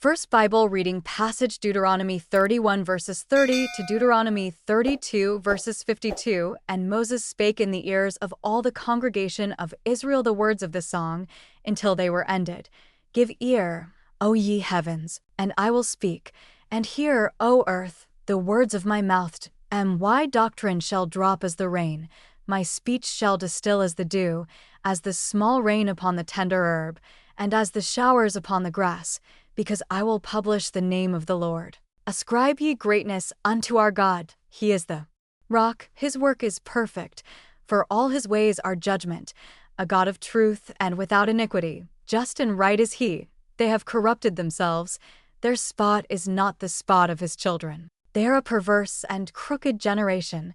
First Bible reading passage Deuteronomy 31 verses 30 to Deuteronomy 32 verses 52. And Moses spake in the ears of all the congregation of Israel the words of the song until they were ended. Give ear, O ye heavens, and I will speak, and hear, O earth, the words of my mouth. And why doctrine shall drop as the rain, my speech shall distill as the dew, as the small rain upon the tender herb, and as the showers upon the grass, because I will publish the name of the Lord. Ascribe ye greatness unto our God, he is the rock, his work is perfect, for all his ways are judgment, a God of truth and without iniquity, just and right is he. They have corrupted themselves, their spot is not the spot of his children. They are a perverse and crooked generation.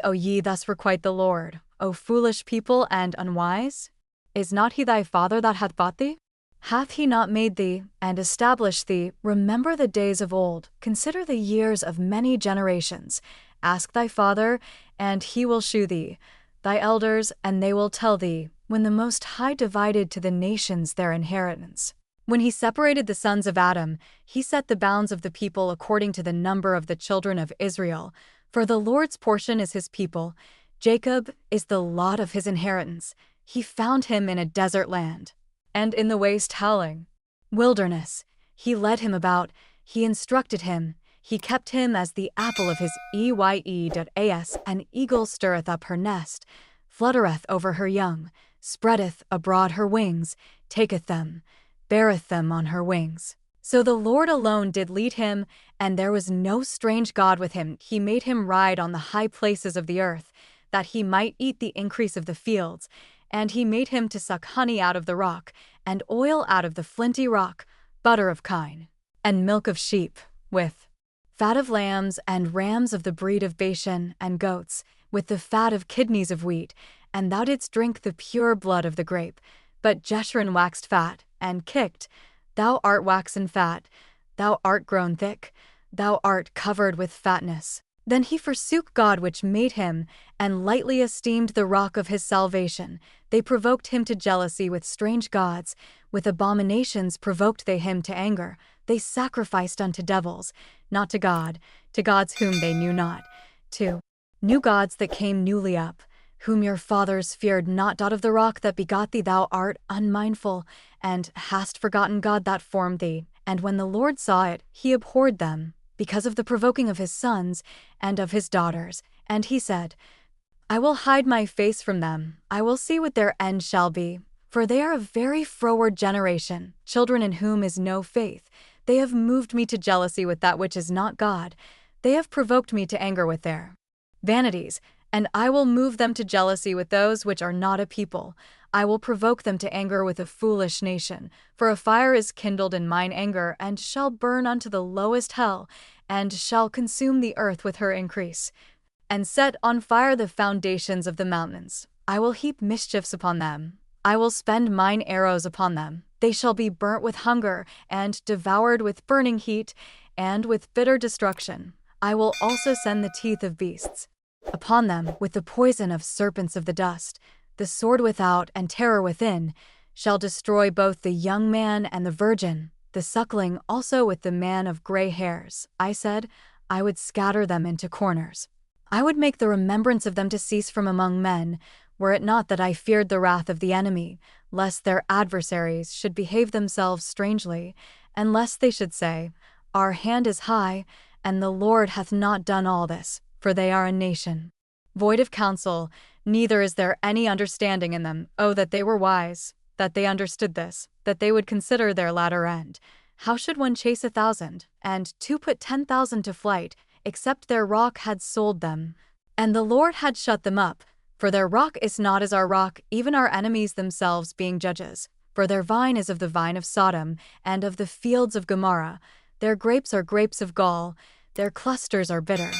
O ye thus requite the Lord, O foolish people and unwise? Is not he thy father that hath bought thee? Hath he not made thee, and established thee? Remember the days of old, consider the years of many generations. Ask thy father, and he will shew thee, thy elders, and they will tell thee, when the Most High divided to the nations their inheritance. When he separated the sons of Adam, he set the bounds of the people according to the number of the children of Israel. For the Lord's portion is his people, Jacob is the lot of his inheritance. He found him in a desert land, and in the waste howling wilderness. He led him about, he instructed him, he kept him as the apple of his eye. An eagle stirreth up her nest, fluttereth over her young, spreadeth abroad her wings, taketh them, beareth them on her wings. So the Lord alone did lead him, and there was no strange God with him. He made him ride on the high places of the earth, that he might eat the increase of the fields. And he made him to suck honey out of the rock, and oil out of the flinty rock, butter of kine, and milk of sheep, with fat of lambs and rams of the breed of Bashan, and goats, with the fat of kidneys of wheat. And thou didst drink the pure blood of the grape. But Jeshurun waxed fat, and kicked. Thou art waxen fat, thou art grown thick, thou art covered with fatness. Then he forsook God which made him, and lightly esteemed the rock of his salvation. They provoked him to jealousy with strange gods, with abominations provoked they him to anger. They sacrificed unto devils, not to God, to gods whom they knew not, to new gods that came newly up, whom your fathers feared not. Of the rock that begot thee thou art unmindful, and hast forgotten God that formed thee. And when the Lord saw it, he abhorred them, because of the provoking of his sons and of his daughters. And he said, I will hide my face from them, I will see what their end shall be. For they are a very froward generation, children in whom is no faith. They have moved me to jealousy with that which is not God. They have provoked me to anger with their vanities, and I will move them to jealousy with those which are not a people. I will provoke them to anger with a foolish nation. For a fire is kindled in mine anger, and shall burn unto the lowest hell, and shall consume the earth with her increase, and set on fire the foundations of the mountains. I will heap mischiefs upon them. I will spend mine arrows upon them. They shall be burnt with hunger, and devoured with burning heat, and with bitter destruction. I will also send the teeth of beasts upon them, with the poison of serpents of the dust. The sword without and terror within shall destroy both the young man and the virgin, the suckling also with the man of gray hairs. I said, I would scatter them into corners. I would make the remembrance of them to cease from among men, were it not that I feared the wrath of the enemy, lest their adversaries should behave themselves strangely, and lest they should say, Our hand is high, and the Lord hath not done all this. For they are a nation void of counsel, neither is there any understanding in them. Oh, that they were wise, that they understood this, that they would consider their latter end. How should one chase 1,000, and two put 10,000 to flight, except their rock had sold them, and the Lord had shut them up? For their rock is not as our rock, even our enemies themselves being judges. For their vine is of the vine of Sodom, and of the fields of Gomorrah. Their grapes are grapes of gall, their clusters are bitter.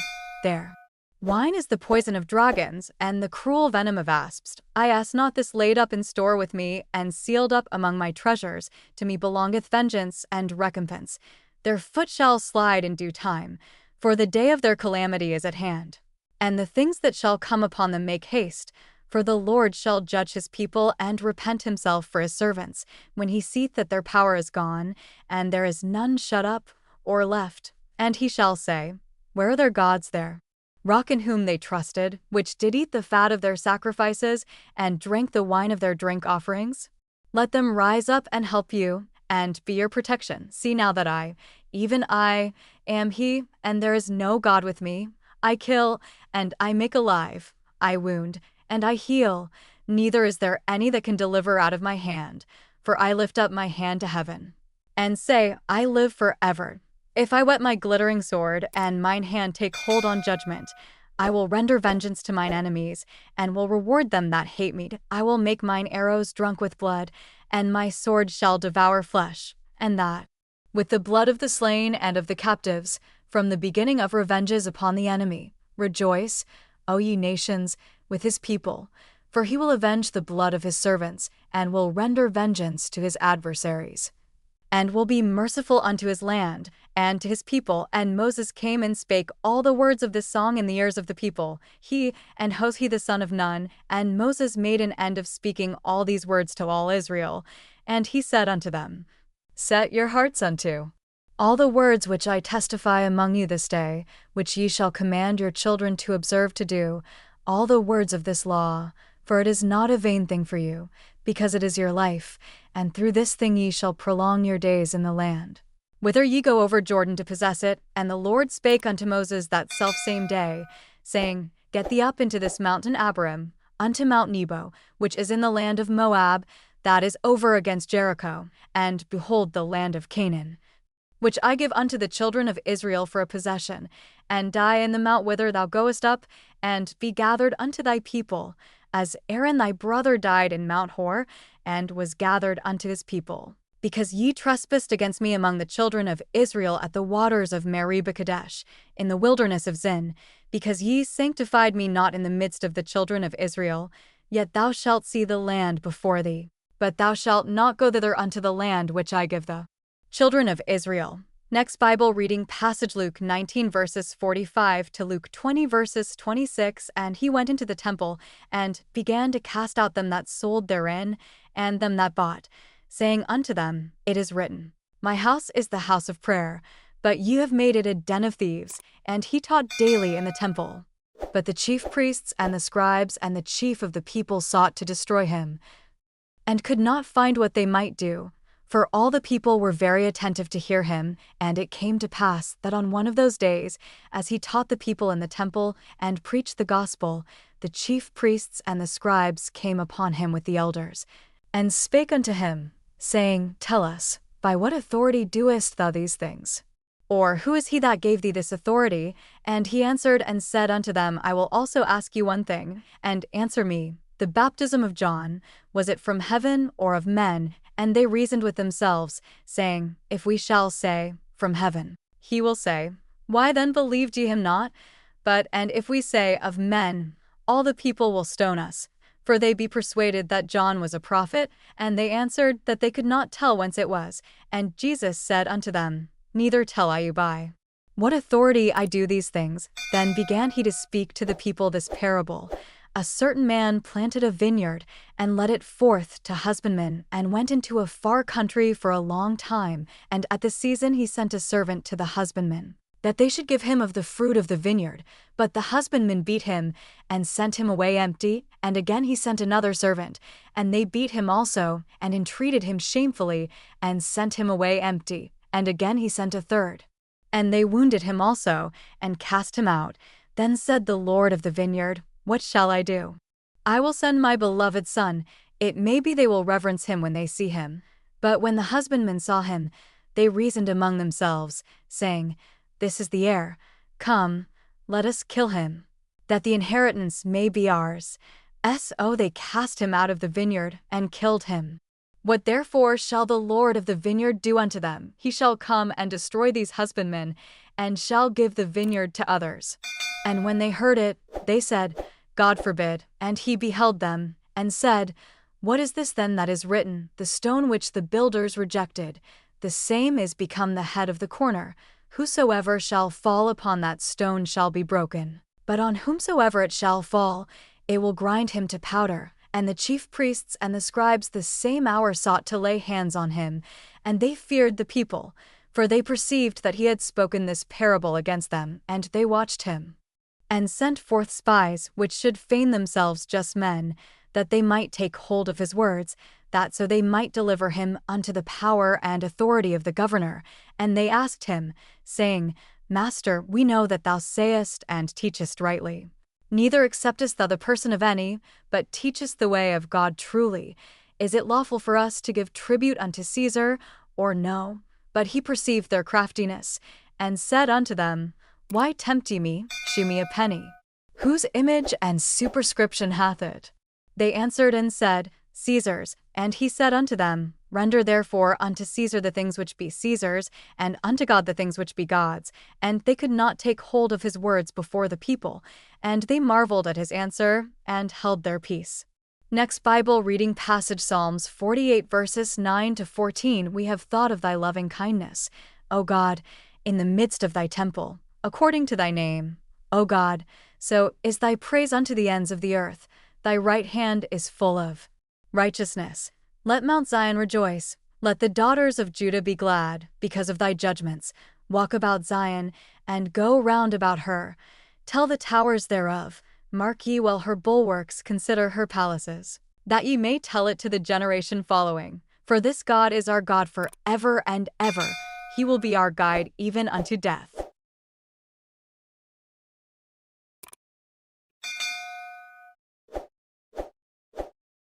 Their wine is the poison of dragons, and the cruel venom of asps. I ask not this laid up in store with me, and sealed up among my treasures. To me belongeth vengeance and recompense. Their foot shall slide in due time, for the day of their calamity is at hand. And the things that shall come upon them make haste, For the Lord shall judge his people and repent himself for his servants, when he seeth that their power is gone, and there is none shut up or left. And he shall say, Where are their gods there? Rock in whom they trusted, which did eat the fat of their sacrifices, and drank the wine of their drink offerings? Let them rise up and help you, and be your protection. See now that I, even I, am he, and there is no God with me. I kill, and I make alive. I wound, and I heal. Neither is there any that can deliver out of my hand. For I lift up my hand to heaven, and say, I live forever. If I whet my glittering sword, and mine hand take hold on judgment, I will render vengeance to mine enemies, and will reward them that hate me. I will make mine arrows drunk with blood, and my sword shall devour flesh, and that with the blood of the slain and of the captives, from the beginning of revenges upon the enemy. Rejoice, O ye nations, with his people, for he will avenge the blood of his servants, and will render vengeance to his adversaries, and will be merciful unto his land, and to his people. And Moses came and spake all the words of this song in the ears of the people, he and Hoshi the son of Nun. And Moses made an end of speaking all these words to all Israel. And he said unto them, Set your hearts unto all the words which I testify among you this day, which ye shall command your children to observe to do, all the words of this law, for it is not a vain thing for you, because it is your life, and through this thing ye shall prolong your days in the land, whither ye go over Jordan to possess it. And the Lord spake unto Moses that selfsame day, saying, Get thee up into this mountain Abarim, unto Mount Nebo, which is in the land of Moab, that is over against Jericho, and behold the land of Canaan, which I give unto the children of Israel for a possession, and die in the mount whither thou goest up, and be gathered unto thy people, as Aaron thy brother died in Mount Hor, and was gathered unto his people. Because ye trespassed against me among the children of Israel at the waters of Meribah Kadesh, in the wilderness of Zin, because ye sanctified me not in the midst of the children of Israel, yet thou shalt see the land before thee, but thou shalt not go thither unto the land which I give the children of Israel. Next Bible reading passage, Luke 19 verses 45 to Luke 20 verses 26. And he went into the temple, and began to cast out them that sold therein, and them that bought, saying unto them, It is written, My house is the house of prayer, but ye have made it a den of thieves. And he taught daily in the temple. But the chief priests and the scribes and the chief of the people sought to destroy him, and could not find what they might do. For all the people were very attentive to hear him. And it came to pass that on one of those days, as he taught the people in the temple, and preached the gospel, the chief priests and the scribes came upon him with the elders, and spake unto him, saying, Tell us, by what authority doest thou these things? Or who is he that gave thee this authority? And he answered and said unto them, I will also ask you one thing, and answer me. The baptism of John, was it from heaven or of men? And they reasoned with themselves, saying, If we shall say, From heaven, he will say, Why then believed ye him not? And if we say, Of men, all the people will stone us. For they be persuaded that John was a prophet. And they answered that they could not tell whence it was. And Jesus said unto them, Neither tell I you by what authority I do these things. Then began he to speak to the people this parable. A certain man planted a vineyard, and led it forth to husbandmen, and went into a far country for a long time. And at the season he sent a servant to the husbandmen, that they should give him of the fruit of the vineyard. But the husbandmen beat him, and sent him away empty. And again he sent another servant, and they beat him also, and entreated him shamefully, and sent him away empty. And again he sent a third, and they wounded him also, and cast him out. Then said the Lord of the vineyard, What shall I do? I will send my beloved son. It may be they will reverence him when they see him. But when the husbandmen saw him, they reasoned among themselves, saying, This is the heir. Come, let us kill him, that the inheritance may be ours. So they cast him out of the vineyard, and killed him. What therefore shall the Lord of the vineyard do unto them? He shall come and destroy these husbandmen, and shall give the vineyard to others. And when they heard it, they said, God forbid. And he beheld them, and said, What is this then that is written? The stone which the builders rejected, the same is become the head of the corner. Whosoever shall fall upon that stone shall be broken. But on whomsoever it shall fall, It will grind him to powder. And the chief priests and the scribes the same hour sought to lay hands on him, and they feared the people, for they perceived that he had spoken this parable against them, and they watched him, and sent forth spies, which should feign themselves just men, that they might take hold of his words, that so they might deliver him unto the power and authority of the governor. And they asked him, saying, Master, we know that thou sayest and teachest rightly. Neither acceptest thou the person of any, but teachest the way of God truly. Is it lawful for us to give tribute unto Caesar, or no? But he perceived their craftiness, and said unto them, Why tempt ye me? Shew me a penny. Whose image and superscription hath it? They answered and said, Caesar's. And he said unto them, Render therefore unto Caesar the things which be Caesar's, and unto God the things which be God's. And they could not take hold of his words before the people, and they marveled at his answer, and held their peace. Next Bible reading passage, Psalms 48 verses 9 to 14. We have thought of thy loving kindness, O God, in the midst of thy temple, according to thy name. O God, so is thy praise unto the ends of the earth. Thy right hand is full of righteousness. Let Mount Zion rejoice. Let the daughters of Judah be glad, because of thy judgments. Walk about Zion, and go round about her. Tell the towers thereof, mark ye well her bulwarks, consider her palaces, that ye may tell it to the generation following. For this God is our God for ever and ever. He will be our guide even unto death.